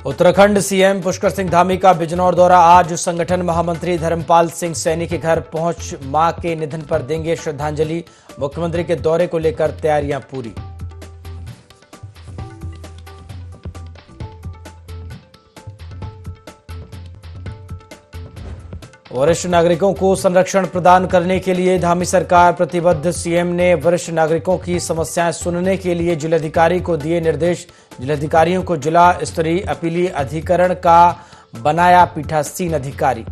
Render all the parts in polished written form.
Uttarakhand CM Pushkar Singh Dhami का बिजनौर दौरा। आज संगठन महामंत्री धर्मपाल सिंह सैनी के घर पहुंच मां के निधन पर देंगे श्रद्धांजलि। मुख्यमंत्री के दौरे को लेकर तैयारियां पूरी। वरिष्ठ नागरिकों को संरक्षण प्रदान करने के लिए धामी सरकार प्रतिबद्ध। सीएम ने वरिष्ठ नागरिकों की समस्याएं सुनने के लिए जिलाधिकारी को दिए निर्देश। जिलाधिकारियों को जिला स्तरीय अपीलीय अधिकरण का बनाया पीठासीन अधिकारी।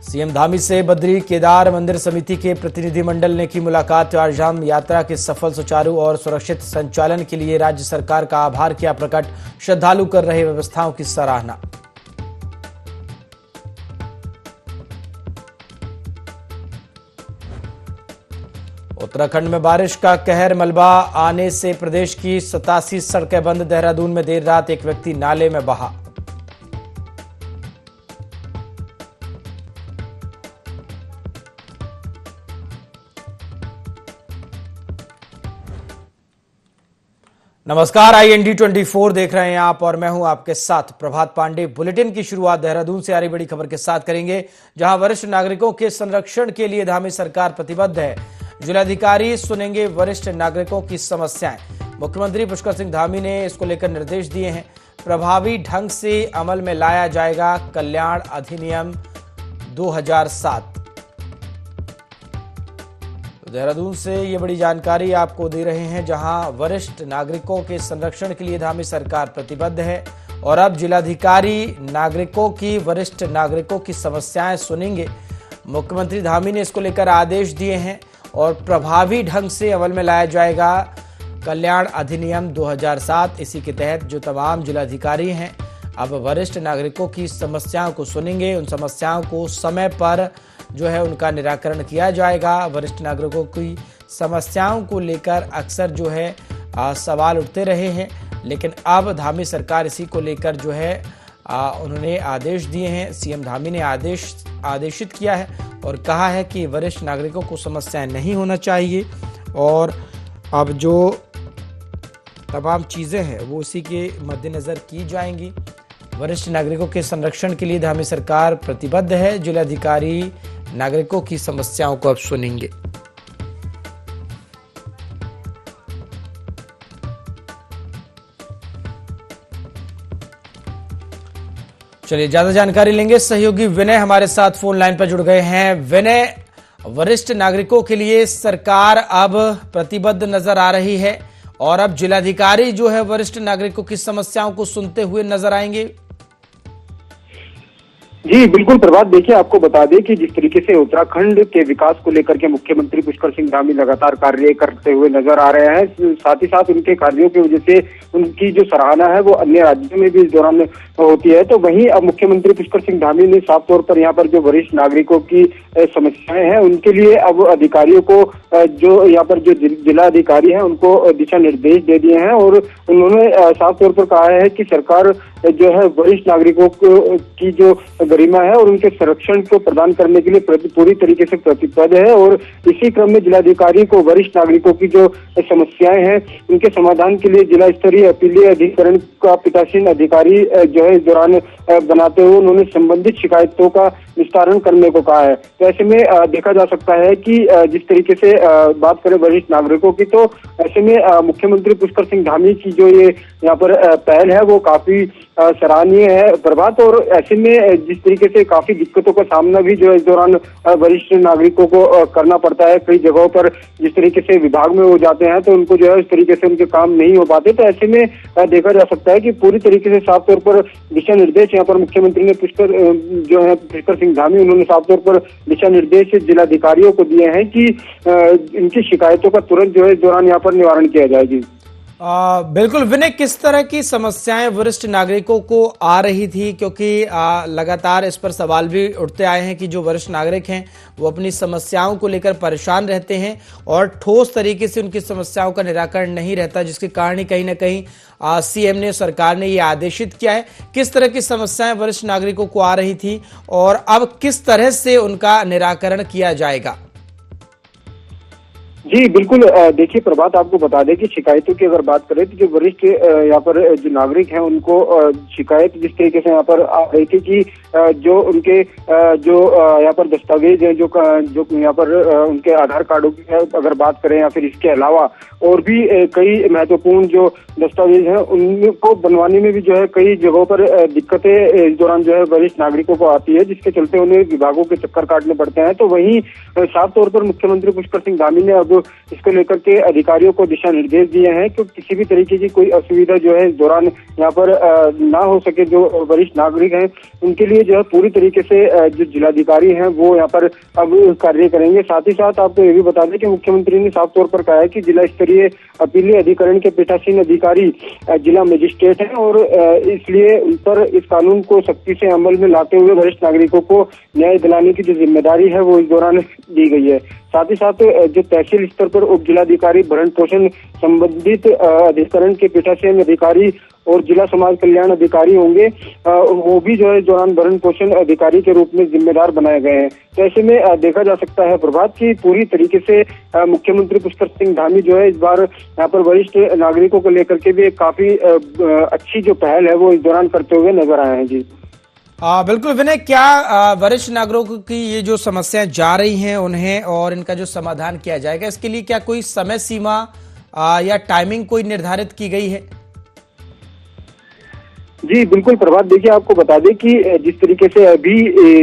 सीएम धामी से बद्री केदार मंदिर समिति के प्रतिनिधिमंडल ने की मुलाकात। चारधाम यात्रा के सफल, सुचारू और सुरक्षित संचालन के लिए राज्य सरकार का आभार किया प्रकट। श्रद्धालु कर रहे व्यवस्थाओं की सराहना। उत्तराखंड में बारिश का कहर, मलबा आने से प्रदेश की 87 सड़कें बंद। देहरादून में देर रात एक व्यक्ति नाले में बहा। नमस्कार, IND 24 देख रहे हैं आप और मैं हूं आपके साथ प्रभात पांडे। बुलेटिन की शुरुआत देहरादून से आ रही बड़ी खबर के साथ करेंगे, जहां वरिष्ठ नागरिकों के संरक्षण के लिए धामी सरकार प्रतिबद्ध है। जिलाधिकारी सुनेंगे वरिष्ठ नागरिकों की समस्याएं। मुख्यमंत्री पुष्कर सिंह धामी ने इसको लेकर निर्देश दिए हैं। प्रभावी ढंग से अमल में लाया जाएगा कल्याण अधिनियम 2007। देहरादून से ये बड़ी जानकारी आपको दे रहे हैं, जहां वरिष्ठ नागरिकों के संरक्षण के लिए धामी सरकार प्रतिबद्ध है और अब जिलाधिकारी नागरिकों की, वरिष्ठ नागरिकों की समस्याएं सुनेंगे। मुख्यमंत्री धामी ने इसको लेकर आदेश दिए हैं और प्रभावी ढंग से अमल में लाया जाएगा कल्याण अधिनियम 2007। इसी के तहत जो तमाम जिलाधिकारी हैं अब वरिष्ठ नागरिकों की समस्याओं को सुनेंगे। उन समस्याओं को समय पर जो है उनका निराकरण किया जाएगा। वरिष्ठ नागरिकों की समस्याओं को लेकर अक्सर जो है सवाल उठते रहे हैं, लेकिन अब धामी सरकार इसी को लेकर जो है उन्होंने आदेश दिए हैं। सीएम धामी ने आदेशित किया है और कहा है कि वरिष्ठ नागरिकों को समस्याएं नहीं होना चाहिए और अब जो तमाम चीज़ें हैं वो इसी के मद्देनज़र की जाएंगी। वरिष्ठ नागरिकों के संरक्षण के लिए धामी सरकार प्रतिबद्ध है। जिलाधिकारी नागरिकों की समस्याओं को अब सुनेंगे। चलिए ज्यादा जानकारी लेंगे। सहयोगी विनय हमारे साथ फोन लाइन पर जुड़ गए हैं। विनय, वरिष्ठ नागरिकों के लिए सरकार अब प्रतिबद्ध नजर आ रही है और अब जिलाधिकारी जो है वरिष्ठ नागरिकों की समस्याओं को सुनते हुए नजर आएंगे। जी बिल्कुल प्रभात, देखिए आपको बता दें कि जिस तरीके से उत्तराखंड के विकास को लेकर के मुख्यमंत्री पुष्कर सिंह धामी लगातार कार्य करते हुए नजर आ रहे हैं, साथ ही साथ उनके कार्यों की वजह से उनकी जो सराहना है वो अन्य राज्यों में भी इस दौरान होती है। तो वहीं अब मुख्यमंत्री पुष्कर सिंह धामी ने साफ तौर पर यहाँ पर जो वरिष्ठ नागरिकों की समस्याएं हैं उनके लिए अब अधिकारियों को, जो यहाँ पर जो जिला अधिकारी हैं उनको दिशा निर्देश दे दिए हैं और उन्होंने साफ तौर पर कहा है कि सरकार जो है वरिष्ठ नागरिकों की जो गरिमा है और उनके संरक्षण को प्रदान करने के लिए पूरी तरीके से प्रतिबद्ध है। और इसी क्रम में जिलाधिकारी को वरिष्ठ नागरिकों की जो समस्याएं हैं उनके समाधान के लिए जिला स्तरीय अपीलीय अधिकरण का पीठासीन अधिकारी जो है इस दौरान बनाते हुए उन्होंने संबंधित शिकायतों का निस्तारण करने को कहा है। तो ऐसे में देखा जा सकता है कि जिस तरीके से बात करें वरिष्ठ नागरिकों की, तो ऐसे में मुख्यमंत्री पुष्कर सिंह धामी की जो ये यहाँ पर पहल है वो काफी सराहनीय है प्रभात। और ऐसे में जिस तरीके से काफी दिक्कतों का सामना भी जो इस दौरान वरिष्ठ नागरिकों को करना पड़ता है, कई जगहों पर जिस तरीके से विभाग में हो जाते हैं तो उनको जो है उस तरीके से उनके काम नहीं हो पाते। तो ऐसे में देखा जा सकता है कि पूरी तरीके से साफ तौर पर दिशा निर्देश यहाँ पर मुख्यमंत्री ने पुष्कर सिंह धामी उन्होंने साफ तौर पर दिशा निर्देश जिलाधिकारियों को दिए हैं कि इनकी शिकायतों का तुरंत जो है इस दौरान यहाँ पर निवारण किया जाएगी। बिल्कुल विनय, किस तरह की समस्याएं वरिष्ठ नागरिकों को आ रही थी, क्योंकि लगातार इस पर सवाल भी उठते आए हैं कि जो वरिष्ठ नागरिक हैं वो अपनी समस्याओं को लेकर परेशान रहते हैं और ठोस तरीके से उनकी समस्याओं का निराकरण नहीं रहता, जिसके कारण ही कहीं ना कहीं सीएम ने, सरकार ने ये आदेशित किया है। किस तरह की समस्याएं वरिष्ठ नागरिकों को आ रही थी और अब किस तरह से उनका निराकरण किया जाएगा? जी, बिल्कुल। देखिए प्रभात, आपको बता दें कि शिकायतों की अगर बात करें तो जो वरिष्ठ यहाँ पर जो नागरिक हैं उनको शिकायत जिस तरीके से यहाँ पर आ रही थी कि जो उनके जो यहाँ पर दस्तावेज हैं, जो यहाँ पर उनके आधार कार्डों की अगर बात करें या फिर इसके अलावा और भी कई महत्वपूर्ण जो दस्तावेज हैं उनको बनवाने में भी जो है कई जगहों पर दिक्कतें इस दौरान जो है वरिष्ठ नागरिकों को आती है, जिसके चलते उन्हें विभागों के चक्कर काटने पड़ते हैं। तो वहीं साफ तौर पर मुख्यमंत्री पुष्कर सिंह धामी ने अब इसको लेकर के अधिकारियों को दिशा निर्देश दिए हैं कि किसी भी तरीके की कोई असुविधा जो है इस दौरान यहाँ पर ना हो सके। जो वरिष्ठ नागरिक हैं उनके लिए जो है पूरी तरीके से जो जिलाधिकारी हैं वो यहाँ पर अब कार्य करेंगे। साथ ही साथ आपको ये भी बता दें कि मुख्यमंत्री ने साफ तौर पर कहा है कि जिला स्तरीय अपीलीय अधिकरण के पीठासीन अधिकारी जिला मजिस्ट्रेट हैं और इसलिए उन पर इस कानून को सख्ती से अमल में लाते हुए वरिष्ठ नागरिकों को न्याय दिलाने की जो जिम्मेदारी है वो इस दौरान दी गई है। साथ ही साथ जो तहसील स्तर पर उप जिलाधिकारी भरण पोषण संबंधित अधिकरण के पीठासीन अधिकारी और जिला समाज कल्याण अधिकारी होंगे, वो भी जो है इस दौरान भरण पोषण अधिकारी के रूप में जिम्मेदार बनाए गए हैं। तो ऐसे में देखा जा सकता है प्रभात की पूरी तरीके से मुख्यमंत्री पुष्कर सिंह धामी जो है इस बार यहाँ पर वरिष्ठ नागरिकों को लेकर के भी काफी अच्छी जो पहल है वो इस दौरान करते हुए नजर आए हैं। जी बिल्कुल विनय, क्या वरिष्ठ नागरिकों की ये जो समस्याएं जा रही हैं उन्हें और इनका जो समाधान किया जाएगा, इसके लिए क्या कोई समय सीमा या टाइमिंग कोई निर्धारित की गई है? जी बिल्कुल प्रभात, देखिए आपको बता दें कि जिस तरीके से अभी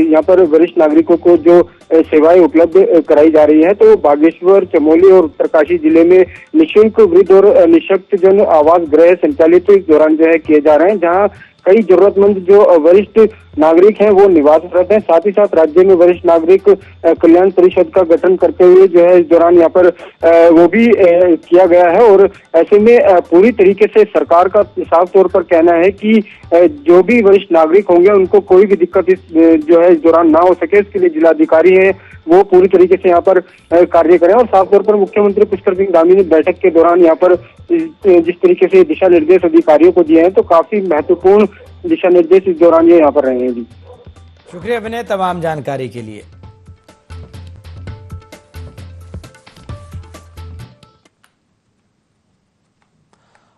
यहाँ पर वरिष्ठ नागरिकों को जो सेवाएं उपलब्ध कराई जा रही है, तो बागेश्वर, चमोली और उत्तरकाशी जिले में निःशुल्क वृद्ध और निःशक्त जन आवास गृह संचालित इस दौरान जो है किए जा रहे हैं, जहाँ कई जरूरतमंद जो वरिष्ठ नागरिक हैं वो निवासरत हैं। साथ ही साथ राज्य में वरिष्ठ नागरिक कल्याण परिषद का गठन करते हुए जो है इस दौरान यहाँ पर वो भी किया गया है। और ऐसे में पूरी तरीके से सरकार का साफ तौर पर कहना है कि जो भी वरिष्ठ नागरिक होंगे उनको कोई भी दिक्कत जो है इस दौरान ना हो सके, इसके लिए जिलाधिकारी है वो पूरी तरीके से यहाँ पर कार्य करें। और साफ तौर पर मुख्यमंत्री पुष्कर सिंह धामी ने बैठक के दौरान यहाँ पर जिस तरीके से दिशा निर्देश अधिकारियों को दिए हैं, तो काफी महत्वपूर्ण दिशा निर्देश इस दौरान ये यहाँ पर रहे हैं। जी शुक्रिया विनय तमाम जानकारी के लिए।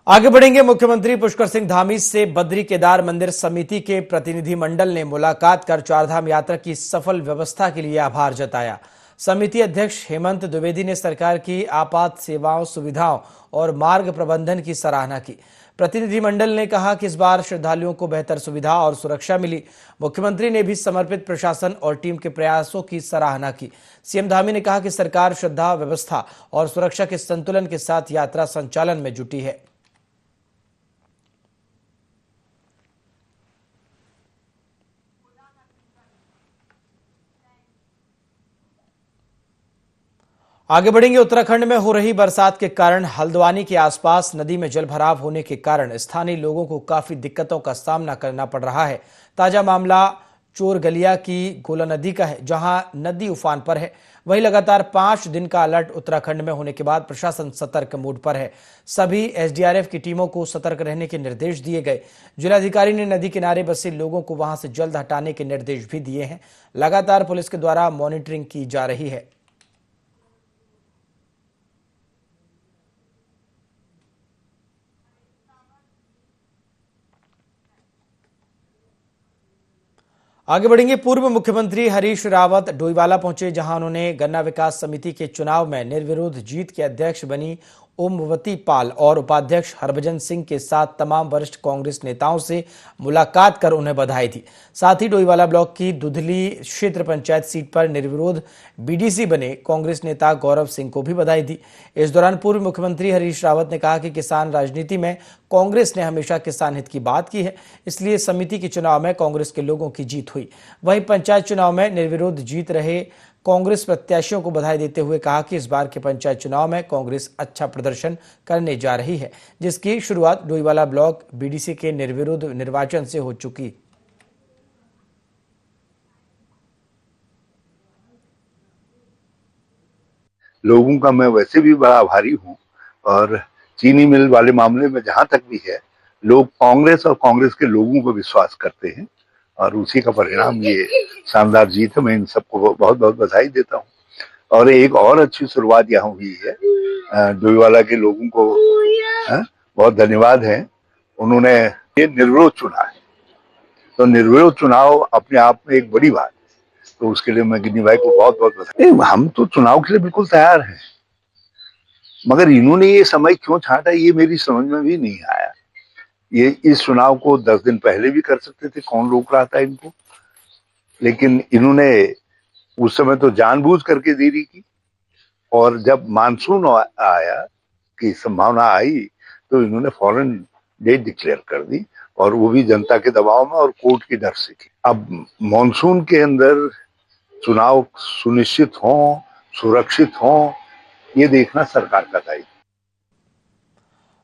आगे बढ़ेंगे। मुख्यमंत्री पुष्कर सिंह धामी से बद्री केदार मंदिर समिति के प्रतिनिधि मंडल ने मुलाकात कर चारधाम यात्रा की सफल व्यवस्था के लिए आभार जताया। समिति अध्यक्ष हेमंत द्विवेदी ने सरकार की आपात सेवाओं, सुविधाओं और मार्ग प्रबंधन की सराहना की। प्रतिनिधिमंडल ने कहा कि इस बार श्रद्धालुओं को बेहतर सुविधा और सुरक्षा मिली। मुख्यमंत्री ने भी समर्पित प्रशासन और टीम के प्रयासों की सराहना की। सीएम धामी ने कहा कि सरकार श्रद्धा, व्यवस्था और सुरक्षा के संतुलन के साथ यात्रा संचालन में जुटी है। आगे बढ़ेंगे। उत्तराखंड में हो रही बरसात के कारण हल्द्वानी के आसपास नदी में जलभराव होने के कारण स्थानीय लोगों को काफी दिक्कतों का सामना करना पड़ रहा है। ताजा मामला चोरगलिया की गोला नदी का है, जहां नदी उफान पर है। वहीं लगातार 5 दिन का अलर्ट उत्तराखंड में होने के बाद प्रशासन सतर्क मोड पर है। सभी एसडीआरएफ की टीमों को सतर्क रहने के निर्देश दिए गए। जिलाधिकारी ने नदी किनारे बसे लोगों को वहां से जल्द हटाने के निर्देश भी दिए हैं। लगातार पुलिस के द्वारा मॉनिटरिंग की जा रही है। आगे बढ़ेंगे। पूर्व मुख्यमंत्री हरीश रावत डोईवाला पहुंचे, जहां उन्होंने गन्ना विकास समिति के चुनाव में निर्विरोध जीत के अध्यक्ष बनी ओमवती पाल और उपाध्यक्ष हरभजन सिंह के साथ तमाम वरिष्ठ कांग्रेस नेताओं से मुलाकात कर उन्हें बधाई दी। साथ ही डोईवाला ब्लॉक की दुधली क्षेत्र पंचायत सीट पर निर्विरोध बीडीसी बने कांग्रेस नेता गौरव सिंह को भी बधाई दी। इस दौरान पूर्व मुख्यमंत्री हरीश रावत ने कहा कि किसान राजनीति में कांग्रेस ने हमेशा किसान हित की बात की है, इसलिए समिति के चुनाव में कांग्रेस के लोगों की जीत हुई। वहीं पंचायत चुनाव में निर्विरोध जीत रहे कांग्रेस प्रत्याशियों को बधाई देते हुए कहा कि इस बार के पंचायत चुनाव में कांग्रेस अच्छा प्रदर्शन करने जा रही है, जिसकी शुरुआत डोईवाला ब्लॉक बीडीसी के निर्विरोध निर्वाचन से हो चुकी। लोगों का मैं वैसे भी बड़ा आभारी हूं, और चीनी मिल वाले मामले में जहां तक भी है, लोग कांग्रेस और कांग्रेस के लोगों को विश्वास करते हैं, और उसी का परिणाम ये शानदार जीत है। मैं इन सबको बहुत बहुत बधाई देता हूं। और एक और अच्छी शुरुआत यहाँ हुई है, डोईवाला के लोगों को बहुत धन्यवाद है, उन्होंने ये निर्विरोध चुना है। तो निर्विरोध चुनाव अपने आप में एक बड़ी बात है, तो उसके लिए मैं गिन्नी भाई को बहुत बहुत बधाई। हम तो चुनाव के लिए बिल्कुल तैयार हैं, मगर इन्होंने ये समय क्यों छांटा ये मेरी समझ में भी नहीं आया। ये इस चुनाव को 10 दिन पहले भी कर सकते थे, कौन रोक रहा था इनको, लेकिन इन्होंने उस समय तो जानबूझ करके देरी की, और जब मानसून आया की संभावना आई तो इन्होंने फौरन डेट डिक्लेयर कर दी, और वो भी जनता के दबाव में और कोर्ट के डर से की। अब मॉनसून के अंदर चुनाव सुनिश्चित हो, सुरक्षित हो, ये देखना सरकार का दायित्व।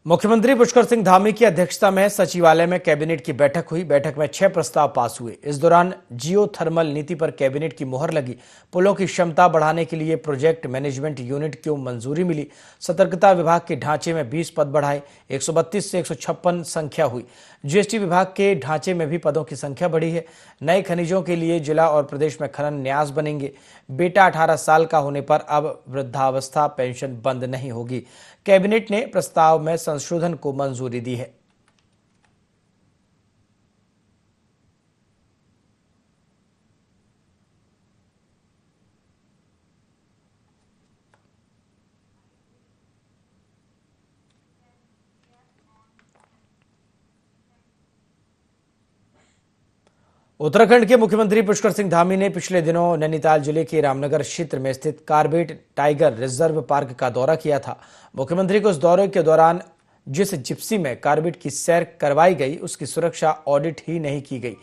मुख्यमंत्री पुष्कर सिंह धामी की अध्यक्षता में सचिवालय में कैबिनेट की बैठक हुई। बैठक में 6 प्रस्ताव पास हुए। इस दौरान जियो थर्मल नीति पर कैबिनेट की मुहर लगी। पुलों की क्षमता बढ़ाने के लिए प्रोजेक्ट मैनेजमेंट यूनिट को मंजूरी मिली। सतर्कता विभाग के ढांचे में 20 पद बढ़ाए, 132 से 156 संख्या हुई। जीएसटी विभाग के ढांचे में भी पदों की संख्या बढ़ी है। नए खनिजों के लिए जिला और प्रदेश में खनन न्यास बनेंगे। बेटा 18 साल का होने पर अब वृद्धावस्था पेंशन बंद नहीं होगी। कैबिनेट ने प्रस्ताव में संशोधन को मंजूरी दी है। उत्तराखंड के मुख्यमंत्री पुष्कर सिंह धामी ने पिछले दिनों नैनीताल जिले के रामनगर क्षेत्र में स्थित कार्बेट टाइगर रिजर्व पार्क का दौरा किया था। मुख्यमंत्री को इस दौरे के दौरान जिस जिप्सी में कार्बेट की सैर करवाई गई उसकी सुरक्षा ऑडिट ही नहीं की गई।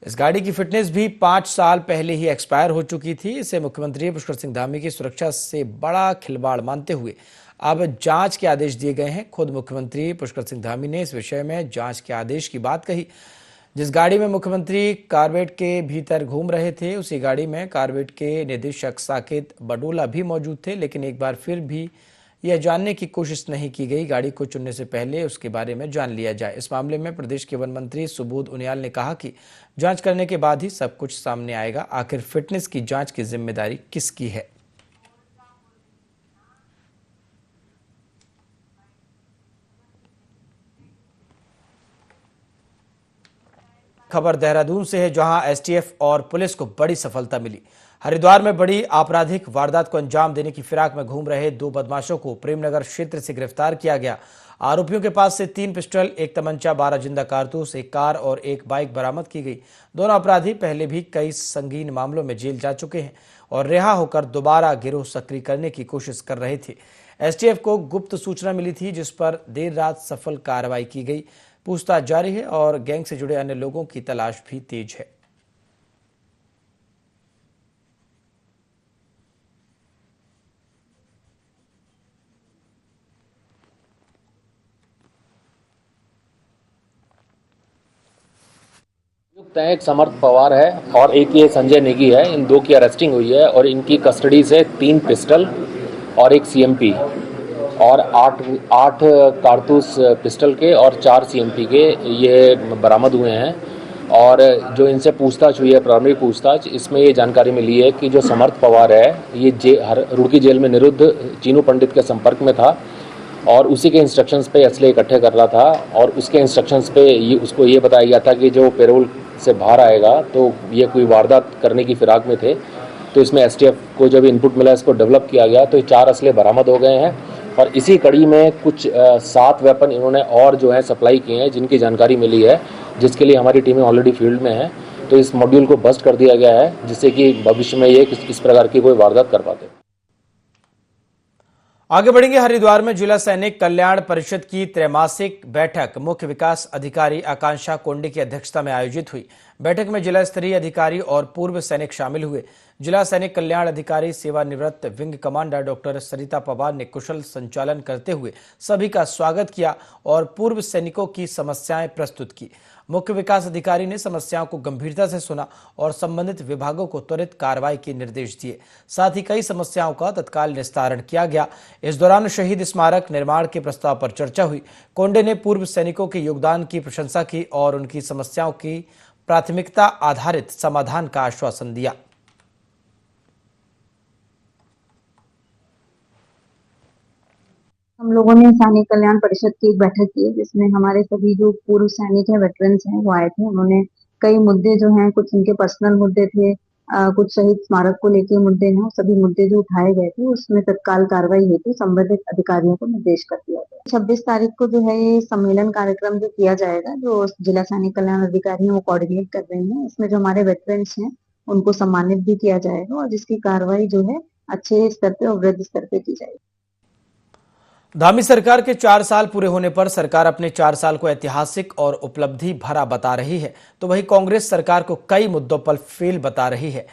इस गाड़ी की फिटनेस भी 5 साल पहले ही एक्सपायर हो चुकी थी। इसे मुख्यमंत्री पुष्कर सिंह धामी की सुरक्षा से बड़ा खिलवाड़ मानते हुए अब जांच के आदेश दिए गए हैं। खुद मुख्यमंत्री पुष्कर सिंह धामी ने इस विषय में जांच के आदेश की बात कही। जिस गाड़ी में मुख्यमंत्री कार्बेट के भीतर घूम रहे थे उसी गाड़ी में कार्बेट के निदेशक साकेत बडोला भी मौजूद थे, लेकिन एक बार फिर भी यह जानने की कोशिश नहीं की गई। गाड़ी को चुनने से पहले उसके बारे में जान लिया जाए। इस मामले में प्रदेश के वन मंत्री सुबोध उनियाल ने कहा कि जांच करने के बाद ही सब कुछ सामने आएगा। आखिर फिटनेस की जांच की जिम्मेदारी किसकी है? खबर देहरादून से है, जहां एसटीएफ और पुलिस को बड़ी सफलता मिली। हरिद्वार में बड़ी आपराधिक वारदात को अंजाम देने की फिराक में घूम रहे 2 बदमाशों को प्रेमनगर क्षेत्र से गिरफ्तार किया गया। आरोपियों के पास से 3 पिस्टल, 1 तमंचा, 12 जिंदा कारतूस, 1 कार और 1 बाइक बरामद की गई। दोनों अपराधी पहले भी कई संगीन मामलों में जेल जा चुके हैं और रिहा होकर दोबारा गिरोह सक्रिय करने की कोशिश कर रहे थे। एसटीएफ को गुप्त सूचना मिली थी, जिस पर देर रात सफल कार्रवाई की गई। पूछताछ जारी है और गैंग से जुड़े अन्य लोगों की तलाश भी तेज है। एक समर्थ पवार है और एक ये संजय नेगी है। इन 2 की अरेस्टिंग हुई है और इनकी कस्टडी से 3 पिस्टल और 1 सीएमपी और 8 कारतूस पिस्टल के और 4 सीएमपी के ये बरामद हुए हैं। और जो इनसे पूछताछ हुई है, प्रारंभिक पूछताछ, इसमें ये जानकारी मिली है कि जो समर्थ पवार है ये रुड़की जेल में निरुद्ध चीनू पंडित के संपर्क में था और उसी के इंस्ट्रक्शंस पे असले इकट्ठे कर रहा था और उसके इंस्ट्रक्शंस पे उसको ये बताया गया था कि जो पेरोल से बाहर आएगा तो ये कोई वारदात करने की फिराक में थे। तो इसमें एसटीएफ को जब इनपुट मिला, इसको डेवलप किया गया तो 4 असले बरामद हो गए हैं और इसी कड़ी में कुछ 7 वेपन इन्होंने और जो है सप्लाई किए हैं, जिनकी जानकारी मिली है, जिसके लिए हमारी टीमें ऑलरेडी फील्ड में हैं। तो इस मॉड्यूल को बस्ट कर दिया गया है, जिससे कि भविष्य में ये इस प्रकार की कोई वारदात कर पाते। आगे बढ़ेंगे। हरिद्वार में जिला सैनिक कल्याण परिषद की त्रैमासिक बैठक मुख्य विकास अधिकारी आकांक्षा कोंडे की अध्यक्षता में आयोजित हुई। बैठक में जिला स्तरीय अधिकारी और पूर्व सैनिक शामिल हुए। जिला सैनिक कल्याण अधिकारी सेवानिवृत्त विंग कमांडर डॉक्टर सरिता पवार ने कुशल संचालन करते हुए सभी का स्वागत किया और पूर्व सैनिकों की समस्याएं प्रस्तुत की। मुख्य विकास अधिकारी ने समस्याओं को गंभीरता से सुना और संबंधित विभागों को त्वरित कार्रवाई के निर्देश दिए। साथ ही कई समस्याओं का तत्काल निस्तारण किया गया। इस दौरान शहीद स्मारक निर्माण के प्रस्ताव पर चर्चा हुई। कोंडे ने पूर्व सैनिकों के योगदान की प्रशंसा की और उनकी समस्याओं की प्राथमिकता आधारित समाधान का आश्वासन दिया। हम लोगों ने सैनिक कल्याण परिषद की एक बैठक की जिसमें हमारे सभी जो पूर्व सैनिक हैं, वेटरन्स हैं, वो आए थे। उन्होंने कई मुद्दे जो हैं, कुछ उनके पर्सनल मुद्दे थे, कुछ शहीद स्मारक को लेके मुद्दे हैं, सभी मुद्दे जो उठाए गए थे उसमें तत्काल कार्रवाई हेतु संबंधित अधिकारियों को निर्देश कर दिया गया। 26 तारीख को जो है ये सम्मेलन कार्यक्रम जो किया जाएगा, जो जिला सैनिक कल्याण अधिकारी हैं वो कोऑर्डिनेट कर रहे हैं। इसमें जो हमारे वेटरन्स हैं उनको सम्मानित भी किया जाएगा और जिसकी कार्रवाई जो है अच्छे स्तर पे और वृद्धि स्तर पे की जाएगी। धामी सरकार के 4 साल पूरे होने पर सरकार अपने 4 साल को ऐतिहासिक और उपलब्धि भरा बता रही है, तो वहीं कांग्रेस सरकार को कई मुद्दों पर फेल बता रही है।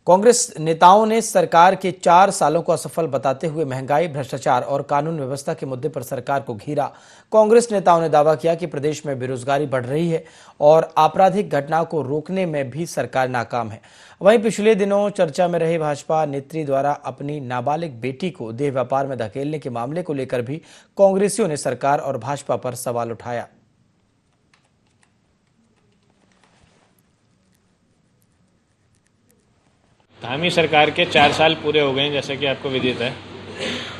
कांग्रेस नेताओं ने सरकार के 4 सालों को असफल बताते हुए महंगाई, भ्रष्टाचार और कानून व्यवस्था के मुद्दे पर सरकार को घेरा। कांग्रेस नेताओं ने दावा किया कि प्रदेश में बेरोजगारी बढ़ रही है और आपराधिक घटनाओं को रोकने में भी सरकार नाकाम है। वहीं पिछले दिनों चर्चा में रहे भाजपा नेत्री द्वारा अपनी नाबालिग बेटी को देह व्यापार में धकेलने के मामले को लेकर भी कांग्रेसियों ने सरकार और भाजपा पर सवाल उठाया। धामी सरकार के 4 साल पूरे हो गए हैं, जैसा कि आपको विदित है।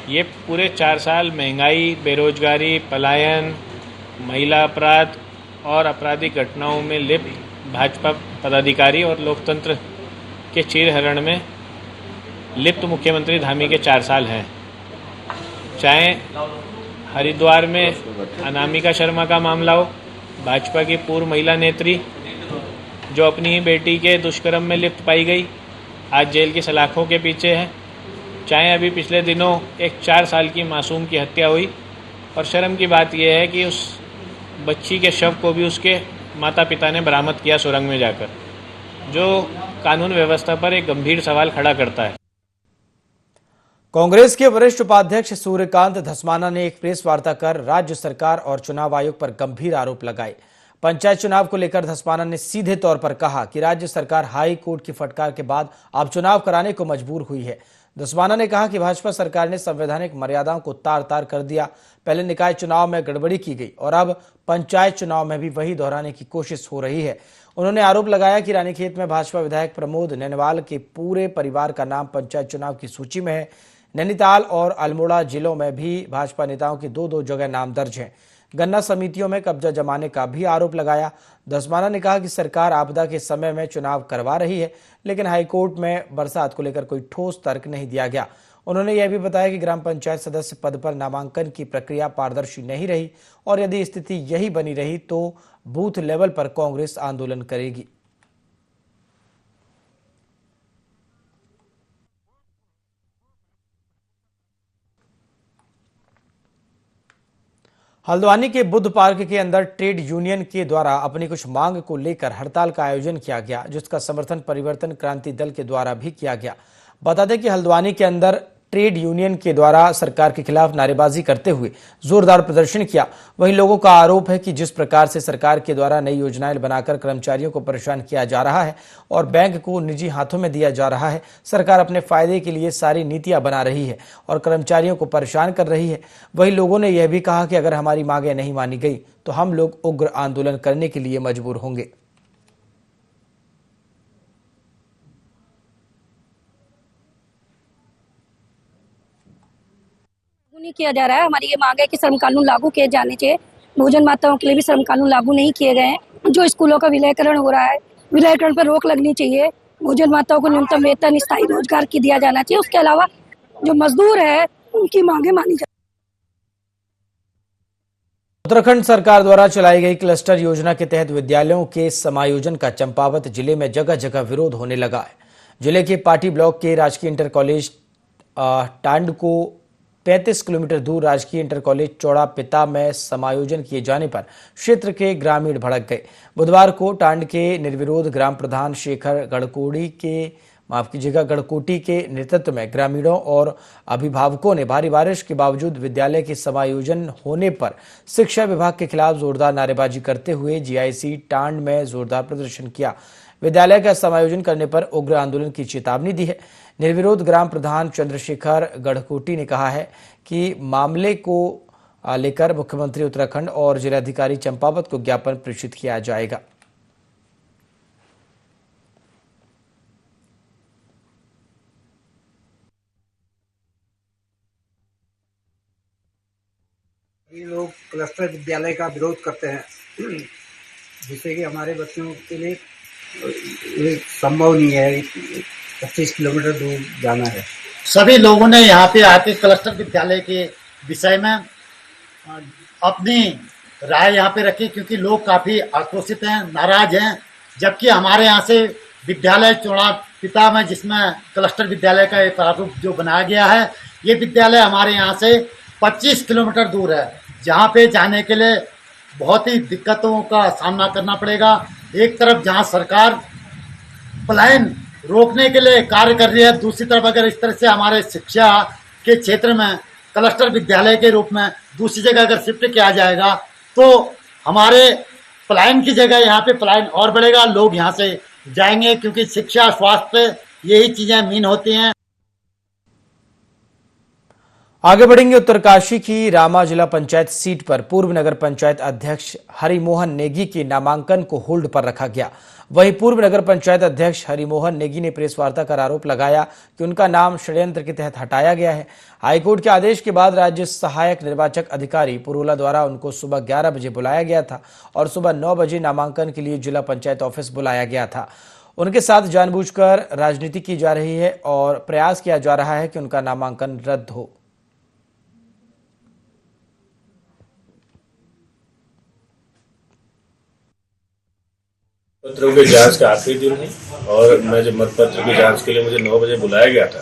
ये पूरे 4 साल महंगाई, बेरोजगारी, पलायन, महिला अपराध और आपराधिक घटनाओं में लिप्त भाजपा पदाधिकारी और लोकतंत्र के चीरहरण में लिप्त मुख्यमंत्री धामी के 4 साल हैं। चाहे हरिद्वार में अनामिका शर्मा का मामला हो, भाजपा की पूर्व महिला नेत्री जो अपनी ही बेटी के दुष्कर्म में लिप्त पाई गई, आज जेल की सलाखों के पीछे है। चाहे अभी पिछले दिनों एक 4 साल की मासूम की हत्या हुई और शर्म की बात यह है कि उस बच्ची के शव को भी उसके माता पिता ने बरामद किया सुरंग में जाकर, जो कानून व्यवस्था पर एक गंभीर सवाल खड़ा करता है। कांग्रेस के वरिष्ठ उपाध्यक्ष सूर्यकांत धस्माना ने एक प्रेस वार्ता कर राज्य सरकार और चुनाव आयोग पर गंभीर आरोप लगाए। पंचायत चुनाव को लेकर धस्माना ने सीधे तौर पर कहा कि राज्य सरकार हाई कोर्ट की फटकार के बाद अब चुनाव कराने को मजबूर हुई है। धस्माना ने कहा कि भाजपा सरकार ने संवैधानिक मर्यादाओं को तार तार कर दिया। पहले निकाय चुनाव में गड़बड़ी की गई और अब पंचायत चुनाव में भी वही दोहराने की कोशिश हो रही है। उन्होंने आरोप लगाया कि रानीखेत में भाजपा विधायक प्रमोद नैनवाल के पूरे परिवार का नाम पंचायत चुनाव की सूची में है। नैनीताल और अल्मोड़ा जिलों में भी भाजपा नेताओं के 2-2 जगह नाम दर्ज हैं। गन्ना समितियों में कब्जा जमाने का भी आरोप लगाया। धस्माना ने कहा कि सरकार आपदा के समय में चुनाव करवा रही है, लेकिन हाईकोर्ट में बरसात को लेकर कोई ठोस तर्क नहीं दिया गया। उन्होंने यह भी बताया कि ग्राम पंचायत सदस्य पद पर नामांकन की प्रक्रिया पारदर्शी नहीं रही और यदि स्थिति यही बनी रही तो बूथ लेवल पर कांग्रेस आंदोलन करेगी। हल्द्वानी के बुद्ध पार्क के अंदर ट्रेड यूनियन के द्वारा अपनी कुछ मांग को लेकर हड़ताल का आयोजन किया गया, जिसका समर्थन परिवर्तन क्रांति दल के द्वारा भी किया गया। बता दें कि हल्द्वानी के अंदर ट्रेड यूनियन के द्वारा सरकार के खिलाफ नारेबाजी करते हुए जोरदार प्रदर्शन किया। वहीं लोगों का आरोप है कि जिस प्रकार से सरकार के द्वारा नई योजनाएं बनाकर कर्मचारियों को परेशान किया जा रहा है और बैंक को निजी हाथों में दिया जा रहा है, सरकार अपने फायदे के लिए सारी नीतियां बना रही है और कर्मचारियों को परेशान कर रही है। वहीं लोगों ने यह भी कहा कि अगर हमारी मांगें नहीं मानी गई तो हम लोग उग्र आंदोलन करने के लिए मजबूर होंगे। नहीं किया जा रहा है। हमारी ये मांग है कि श्रम कानून लागू किए जाने चाहिए। भोजन माताओं के लिए भी श्रम कानून लागू नहीं किए गए हैं। जो स्कूलों का विलयकरण हो रहा है, विलयकरण पर रोक लगनी चाहिए। भोजन माताओं को न्यूनतम वेतन, स्थायी रोजगार की दिया जाना चाहिए। उसके अलावा जो मजदूर है उनकी मांगे मानी जाए। उत्तराखंड सरकार द्वारा चलाई गई क्लस्टर योजना के तहत विद्यालयों के समायोजन का चंपावत जिले में जगह जगह विरोध होने लगा है। जिले के पाटी ब्लॉक के राजकीय इंटर कॉलेज टांड को 35 किलोमीटर दूर राजकीय इंटर कॉलेज चौड़ा पिता में समायोजन किए जाने पर क्षेत्र के ग्रामीण भड़क गए। बुधवार को टांड के निर्विरोध ग्राम प्रधान शेखर गढ़कोटी के नेतृत्व में ग्रामीणों और अभिभावकों ने भारी बारिश के बावजूद विद्यालय के समायोजन होने पर शिक्षा विभाग के खिलाफ जोरदार नारेबाजी करते हुए जीआईसी टांड में जोरदार प्रदर्शन किया। विद्यालय का समायोजन करने पर उग्र आंदोलन की चेतावनी दी है। निर्विरोध ग्राम प्रधान चंद्रशेखर गढ़कोटी ने कहा है कि मामले को लेकर मुख्यमंत्री उत्तराखंड और जिलाधिकारी चंपावत को ज्ञापन प्रेषित किया जाएगा। ये लोग क्लस्टर विद्यालय का विरोध करते हैं, जिससे कि हमारे बच्चों के लिए ये संभव नहीं है, 25 किलोमीटर दूर जाना है। सभी लोगों ने यहाँ पे आके क्लस्टर विद्यालय के विषय में अपनी राय यहाँ पे रखी, क्योंकि लोग काफी आक्रोशित हैं, नाराज हैं। जबकि हमारे यहाँ से विद्यालय चुना पिता में, जिसमें क्लस्टर विद्यालय का एक प्रारूप जो बनाया गया है, ये विद्यालय हमारे यहाँ से 25 किलोमीटर दूर है, जहाँ पे जाने के लिए बहुत ही दिक्कतों का सामना करना पड़ेगा। एक तरफ जहाँ सरकार पलायन रोकने के लिए कार्य कर रही है, दूसरी तरफ अगर इस तरह से हमारे शिक्षा के क्षेत्र में क्लस्टर विद्यालय के रूप में दूसरी जगह अगर शिफ्ट किया जाएगा तो हमारे पलायन की जगह यहाँ पे पलायन और बढ़ेगा, लोग यहाँ से जाएंगे, क्योंकि शिक्षा स्वास्थ्य यही चीजें मेन होती हैं। आगे बढ़ेंगे। उत्तरकाशी की रामा जिला पंचायत सीट पर पूर्व नगर पंचायत अध्यक्ष हरिमोहन नेगी के नामांकन को होल्ड पर रखा गया। वहीं पूर्व नगर पंचायत अध्यक्ष हरिमोहन नेगी ने प्रेस वार्ता कर आरोप लगाया कि उनका नाम षड्यंत्र के तहत हटाया गया है। हाईकोर्ट के आदेश के बाद राज्य सहायक निर्वाचक अधिकारी पुरोला द्वारा उनको सुबह 11 बजे बुलाया गया था और सुबह 9 बजे नामांकन के लिए जिला पंचायत ऑफिस बुलाया गया था। उनके साथ जानबूझकर राजनीति की जा रही है और प्रयास किया जा रहा है कि उनका नामांकन रद्द हो। मतपत्रों की जांच का आखिरी दिन है और मैं जब मतपत्र की जांच के लिए मुझे 9 बजे बुलाया गया था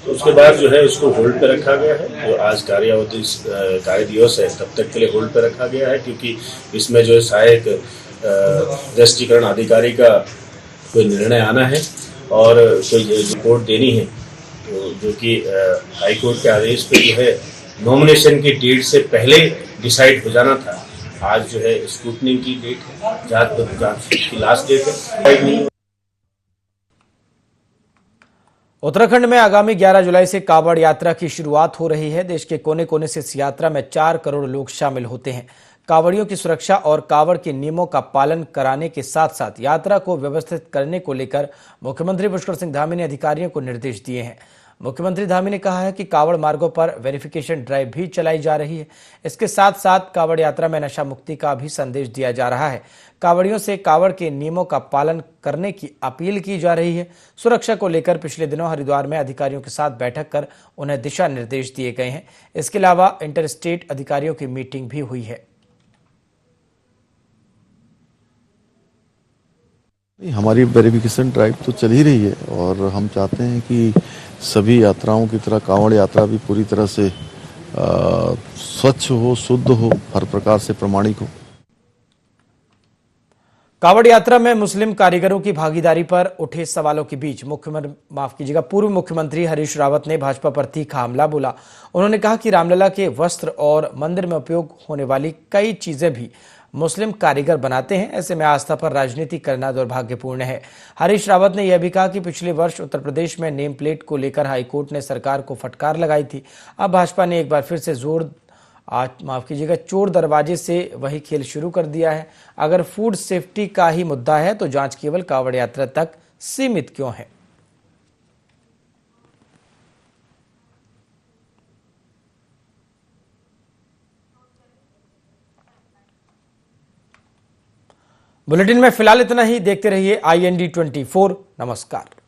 तो उसके बाद जो है उसको होल्ड पे रखा गया है। जो आज कार्य दिवस है तब तक के लिए होल्ड पे रखा गया है, क्योंकि इसमें जो है सहायक दृष्टिकरण अधिकारी का कोई निर्णय आना है और कोई रिपोर्ट देनी है, तो जो कि हाईकोर्ट के आदेश पे जो है नॉमिनेशन की डेट से पहले डिसाइड हो जाना था। आज जो है स्क्रूटनी की डेट है, जांच की लास्ट डेट है। उत्तराखंड में आगामी 11 जुलाई से कावड़ यात्रा की शुरुआत हो रही है। देश के कोने कोने से इस यात्रा में 4 करोड़ लोग शामिल होते हैं। कावड़ियों की सुरक्षा और कावड़ के नियमों का पालन कराने के साथ साथ यात्रा को व्यवस्थित करने को लेकर मुख्यमंत्री पुष्कर सिंह धामी ने अधिकारियों को निर्देश दिए हैं। मुख्यमंत्री धामी ने कहा है कि कावड़ मार्गों पर वेरिफिकेशन ड्राइव भी चलाई जा रही है। इसके साथ साथ कावड़ यात्रा में नशा मुक्ति का भी संदेश दिया जा रहा है। कावड़ियों से कावड़ के नियमों का पालन करने की अपील की जा रही है। सुरक्षा को लेकर पिछले दिनों हरिद्वार में अधिकारियों के साथ बैठक कर उन्हें दिशा निर्देश दिए गए हैं। इसके अलावा इंटर स्टेट अधिकारियों की मीटिंग भी हुई है। हमारी वेरिफिकेशन ड्राइव तो चल ही रही है और हम चाहते हैं कि सभी यात्राओं की तरह कांवड़ यात्रा भी पूरी तरह से स्वच्छ हो, शुद्ध हो, हर प्रकार से प्रमाणिक हो। कावड़ यात्रा में मुस्लिम कारीगरों की भागीदारी पर उठे सवालों के बीच पूर्व मुख्यमंत्री हरीश रावत ने भाजपा पर तीखा हमला बोला। उन्होंने कहा कि रामलला के वस्त्र और मंदिर में उपयोग होने वाली कई चीजें भी मुस्लिम कारीगर बनाते हैं। ऐसे में आस्था पर राजनीति करना दुर्भाग्यपूर्ण है। हरीश रावत ने यह भी कहा कि पिछले वर्ष उत्तर प्रदेश में नेम प्लेट को लेकर हाईकोर्ट ने सरकार को फटकार लगाई थी। अब भाजपा ने एक बार फिर से चोर दरवाजे से वही खेल शुरू कर दिया है। अगर फूड सेफ्टी का ही मुद्दा है तो जांच केवल कावड़ यात्रा तक सीमित क्यों है? बुलेटिन में फिलहाल इतना ही। देखते रहिए IND 24। नमस्कार।